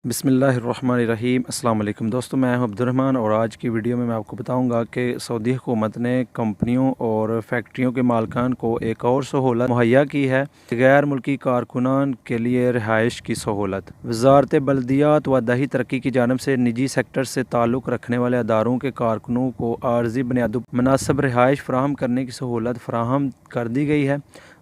बिस्मिल्लाहिर्रहमानिर्रहीम। अस्सलाम वालेकुम दोस्तों, मैं हूं अब्दुर्रहमान और आज की वीडियो में मैं आपको बताऊंगा कि सऊदी हुकूमत ने कंपनियों और फैक्ट्रियों के मालिकान को एक और सहूलत मुहैया की है। गैर मुल्की कारकुनान के लिए रिहाइश की सहूलत। वजारत बल्दियात व दही तरक्की की जानिब से निजी सेक्टर से ताल्लुक़ रखने वाले अदारों के कारकुनों को आर्जी बुनियादों पर मुनासिब रिहाइश फराहम करने की सहूलत फराहम कर दी गई है।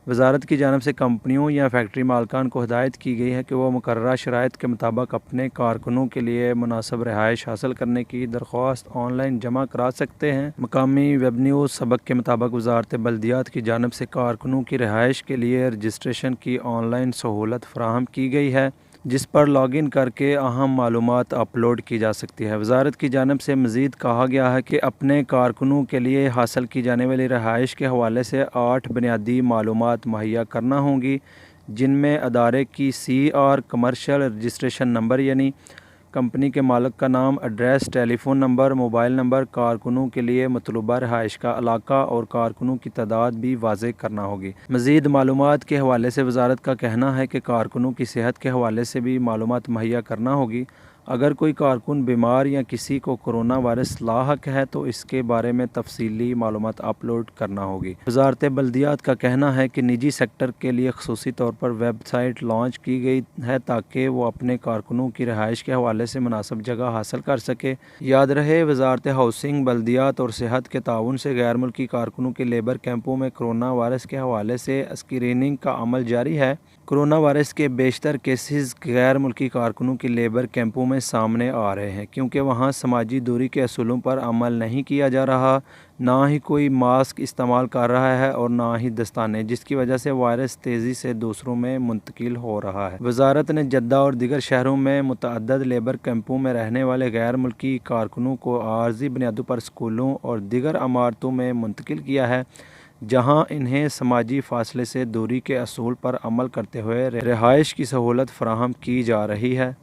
वजारत की जानिब से कंपनियों या फैक्ट्री मालिकान को हिदायत की गई है कि वह मुकर्ररा शराइत के मुताबिक अपने कारकुनों के लिए मुनासिब रिहाइश हासिल करने की दरख्वास्त ऑनलाइन जमा करा सकते हैं। मकामी वेब न्यूज़ सबक के मुताबिक वजारत बल्दियात की जानिब से कारकुनों की रिहाइश के लिए रजिस्ट्रेशन की ऑनलाइन सहूलत फराहम की गई है, जिस पर लॉगिन करके अहम मालूमात अपलोड की जा सकती है। वजारत की जानिब से मज़ीद कहा गया है कि अपने कारकुनों के लिए हासिल की जाने वाली रिहाइश के हवाले से 8 बुनियादी मालूमात मुहैया करना होंगी, जिनमें अदारे की CR कमर्शियल रजिस्ट्रेशन नंबर यानी कंपनी के मालिक का नाम, address, telephone number, mobile number, कारकुनों के लिए मतलूबा रिहाइश का इलाका और कारकुनों की तादाद भी वाज़ेह करना होगी। मज़ीद मालूमात के हवाले से वजारत का कहना है कि कारकुनों की सेहत के हवाले से भी मालूमात मुहैया करना होगी। अगर कोई कारकुन बीमार या किसी को कोरोना वायरस लाहक है तो इसके बारे में तफसीली मालूमात अपलोड करना होगी। वजारत बल्दियात का कहना है कि निजी सेक्टर के लिए खसूसी तौर पर वेबसाइट लॉन्च की गई है ताकि वो अपने कारकुनों की रिहाइश के हवाले से मुनासिब जगह हासिल कर सके। याद रहे, वजारत हाउसिंग, बल्दियात और सेहत के ताउन से गैर मुल्की कारकुनों के लेबर कैंपों में कोरोना वायरस के हवाले से स्क्रीनिंग का अमल जारी है। कोरोना वायरस के बेशतर केसेस गैर मुल्की कारकुनों के लेबर कैंपों में सामने आ रहे हैं, क्योंकि वहाँ समाजी दूरी के असूलों पर अमल नहीं किया जा रहा, ना ही कोई मास्क इस्तेमाल कर रहा है और ना ही दस्ताने, जिसकी वजह से वायरस तेज़ी से दूसरों में मुंतकिल हो रहा है। वजारत ने जद्दा और दीगर शहरों में मुतअद्दिद लेबर कैंपों में रहने वाले गैर मुल्की कारकुनों को आर्जी बुनियादों पर स्कूलों और दीगर इमारतों में मुंतकिल किया है, जहां इन्हें समाजी फासले से दूरी के असूल पर अमल करते हुए रिहाइश की सहूलत फराहम की जा रही है।